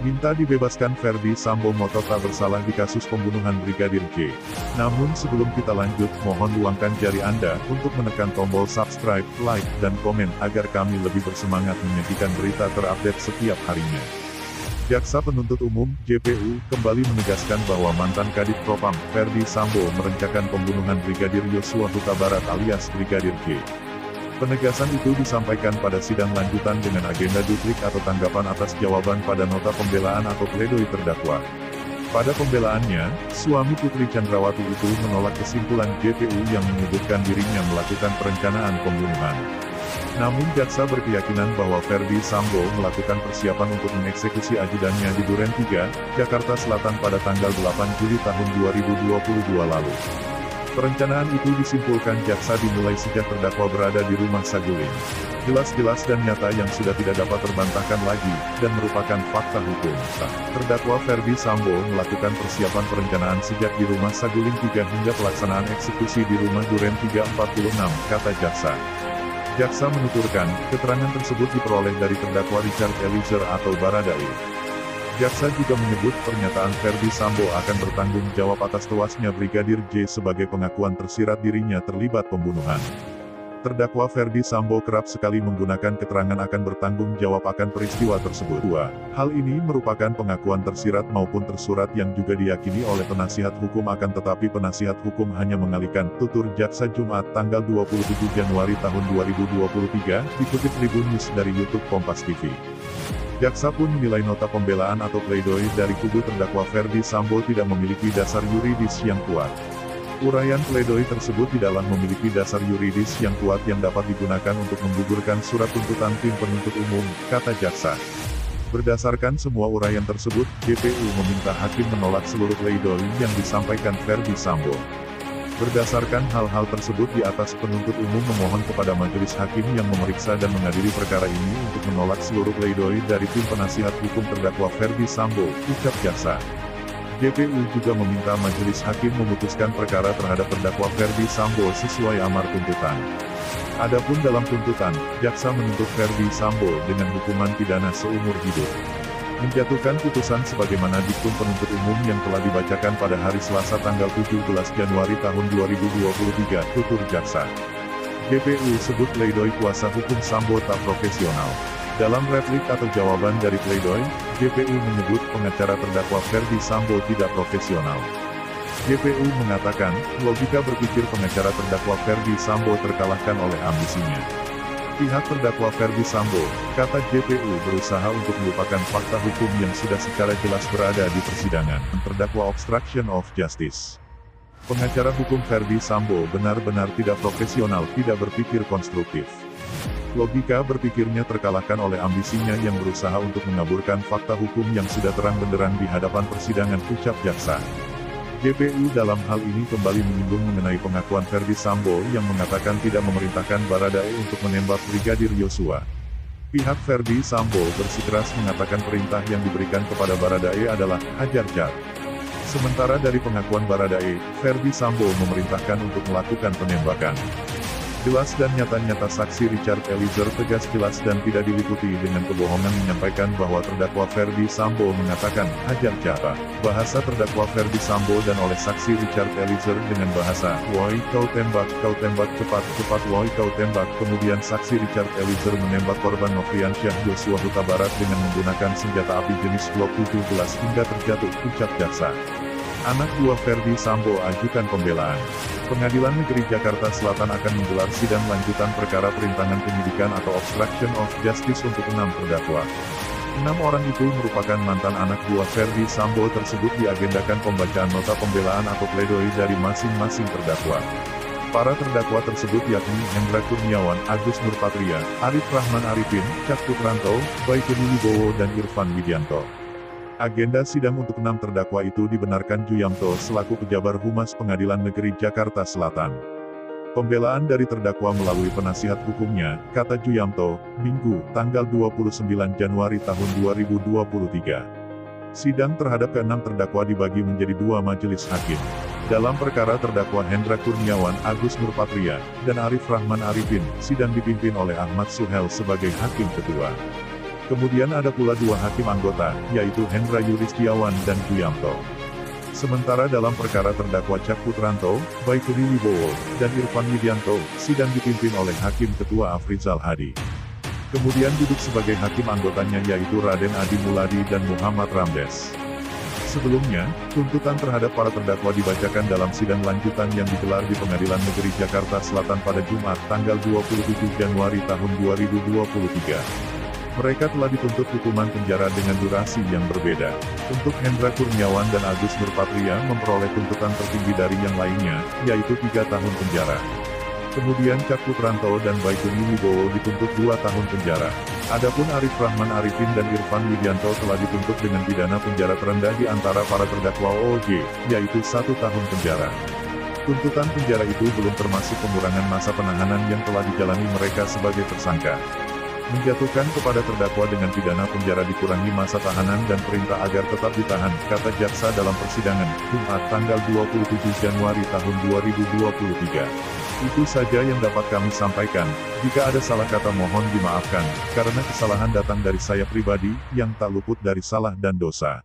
minta dibebaskan Ferdy Sambo ngotot tak bersalah di kasus pembunuhan Brigadir J. Namun sebelum kita lanjut, mohon luangkan jari Anda untuk menekan tombol subscribe, like, dan komen agar kami lebih bersemangat menyajikan berita terupdate setiap harinya. Jaksa Penuntut Umum, JPU, kembali menegaskan bahwa mantan Kadif Propam, Ferdy Sambo merencanakan pembunuhan Brigadir Yosua Huta Barat alias Brigadir J. Penegasan itu disampaikan pada sidang lanjutan dengan agenda duplik atau tanggapan atas jawaban pada nota pembelaan atau pledoi terdakwa. Pada pembelaannya, suami Putri Chandrawati itu menolak kesimpulan JPU yang menyebutkan dirinya melakukan perencanaan pembunuhan. Namun jaksa berkeyakinan bahwa Ferdy Sambo melakukan persiapan untuk mengeksekusi ajudannya di Duren 3, Jakarta Selatan pada tanggal 8 Juli tahun 2022 lalu. Perencanaan itu disimpulkan jaksa dimulai sejak terdakwa berada di rumah Saguling. Jelas-jelas dan nyata yang sudah tidak dapat terbantahkan lagi, dan merupakan fakta hukum. Terdakwa Ferdy Sambo melakukan persiapan perencanaan sejak di rumah Saguling 3 hingga pelaksanaan eksekusi di rumah Duren 346, kata jaksa. Jaksa menuturkan, keterangan tersebut diperoleh dari terdakwa Richard Eliezer atau Baradae. Jaksa juga menyebut pernyataan Ferdy Sambo akan bertanggung jawab atas tewasnya Brigadir J sebagai pengakuan tersirat dirinya terlibat pembunuhan. Terdakwa Ferdy Sambo kerap sekali menggunakan keterangan akan bertanggung jawab akan peristiwa tersebut. Hal ini merupakan pengakuan tersirat maupun tersurat yang juga diyakini oleh penasihat hukum akan tetapi penasihat hukum hanya mengalihkan, tutur jaksa Jumat tanggal 27 Januari tahun 2023, dikutip Tribun News dari YouTube Kompas TV. Jaksa pun menilai nota pembelaan atau pledoi dari kubu terdakwa Ferdy Sambo tidak memiliki dasar yuridis yang kuat. Uraian pledoi tersebut tidaklah memiliki dasar yuridis yang kuat yang dapat digunakan untuk menggugurkan surat tuntutan tim penuntut umum, kata jaksa. Berdasarkan semua uraian tersebut, JPU meminta hakim menolak seluruh pledoi yang disampaikan Ferdy Sambo. Berdasarkan hal-hal tersebut di atas, penuntut umum memohon kepada majelis hakim yang memeriksa dan mengadili perkara ini untuk menolak seluruh pledoi dari tim penasihat hukum terdakwa Ferdy Sambo, ucap jaksa. JPU juga meminta majelis hakim memutuskan perkara terhadap terdakwa Ferdy Sambo sesuai amar tuntutan. Adapun dalam tuntutan, jaksa menuntut Ferdy Sambo dengan hukuman pidana seumur hidup. Menjatuhkan putusan sebagaimana diktum penuntut umum yang telah dibacakan pada hari Selasa tanggal 17 Januari tahun 2023, tutur jaksa. JPU sebut pledoi kuasa hukum Sambo tak profesional. Dalam replik atau jawaban dari pledoi, JPU menyebut pengacara terdakwa Ferdy Sambo tidak profesional. JPU mengatakan, logika berpikir pengacara terdakwa Ferdy Sambo terkalahkan oleh ambisinya. Pihak terdakwa Ferdy Sambo, kata JPU, berusaha untuk melupakan fakta hukum yang sudah secara jelas berada di persidangan. Terdakwa obstruction of justice. Pengacara hukum Ferdy Sambo benar-benar tidak profesional, tidak berpikir konstruktif. Logika berpikirnya terkalahkan oleh ambisinya yang berusaha untuk mengaburkan fakta hukum yang sudah terang benderang di hadapan persidangan, ucap jaksa. JPU dalam hal ini kembali menyinggung mengenai pengakuan Ferdy Sambo yang mengatakan tidak memerintahkan Baradae untuk menembak Brigadir Yosua. Pihak Ferdy Sambo bersikeras mengatakan perintah yang diberikan kepada Baradae adalah hajar cat. Sementara dari pengakuan Baradae, Ferdy Sambo memerintahkan untuk melakukan penembakan. Jelas dan nyata-nyata saksi Richard Eliezer tegas, jelas dan tidak diliputi dengan kebohongan menyampaikan bahwa terdakwa Ferdy Sambo mengatakan hajar cat. Bahasa terdakwa Ferdy Sambo dan oleh saksi Richard Eliezer dengan bahasa, woi kau tembak cepat, woi kau tembak. Kemudian saksi Richard Eliezer menembak korban Nofriansyah Yosua Huta Barat dengan menggunakan senjata api jenis Glock 17 hingga terjatuh, ucap jaksa. Anak buah Ferdy Sambo ajukan pembelaan. Pengadilan Negeri Jakarta Selatan akan menggelar sidang lanjutan perkara perintangan penyidikan atau obstruction of justice untuk 6 terdakwa. 6 orang itu merupakan mantan anak buah Ferdy Sambo tersebut. Diagendakan pembacaan nota pembelaan atau pledoi dari masing-masing terdakwa. Para terdakwa tersebut yakni Hendra Kurniawan, Agus Nurpatria, Arif Rahman Arifin, Cak Putranto, Baikuni Wibowo dan Irfan Widianto. Agenda sidang untuk 6 terdakwa itu dibenarkan Juyamto selaku pejabar Humas Pengadilan Negeri Jakarta Selatan. Pembelaan dari terdakwa melalui penasihat hukumnya, kata Juyamto, Minggu, tanggal 29 Januari tahun 2023. Sidang terhadap ke-6 terdakwa dibagi menjadi 2 majelis hakim. Dalam perkara terdakwa Hendra Kurniawan, Agus Nurpatria, dan Arif Rahman Arifin, sidang dipimpin oleh Ahmad Suhel sebagai hakim ketua. Kemudian ada pula dua hakim anggota, yaitu Hendra Yuristiawan dan Guyamto. Sementara dalam perkara terdakwa Cak Putranto, Baikuni Wibowo, dan Irfan Widianto, sidang dipimpin oleh Hakim Ketua Afrizal Hadi. Kemudian duduk sebagai hakim anggotanya yaitu Raden Adi Muladi dan Muhammad Ramdes. Sebelumnya, tuntutan terhadap para terdakwa dibacakan dalam sidang lanjutan yang digelar di Pengadilan Negeri Jakarta Selatan pada Jumat, tanggal 27 Januari tahun 2023. Mereka telah dituntut hukuman penjara dengan durasi yang berbeda. Untuk Hendra Kurniawan dan Agus Nurpatria memperoleh tuntutan tertinggi dari yang lainnya, yaitu 3 tahun penjara. Kemudian Cak Putranto dan Baikuni Wibowo dituntut 2 tahun penjara. Adapun Arif Rahman Arifin dan Irfan Widianto telah dituntut dengan pidana penjara terendah di antara para terdakwa OOG, yaitu 1 tahun penjara. Tuntutan penjara itu belum termasuk pengurangan masa penahanan yang telah dijalani mereka sebagai tersangka. Menjatuhkan kepada terdakwa dengan pidana penjara dikurangi masa tahanan dan perintah agar tetap ditahan, kata jaksa dalam persidangan, Jumat tanggal 27 Januari tahun 2023. Itu saja yang dapat kami sampaikan. Jika ada salah kata mohon dimaafkan, karena kesalahan datang dari saya pribadi, yang tak luput dari salah dan dosa.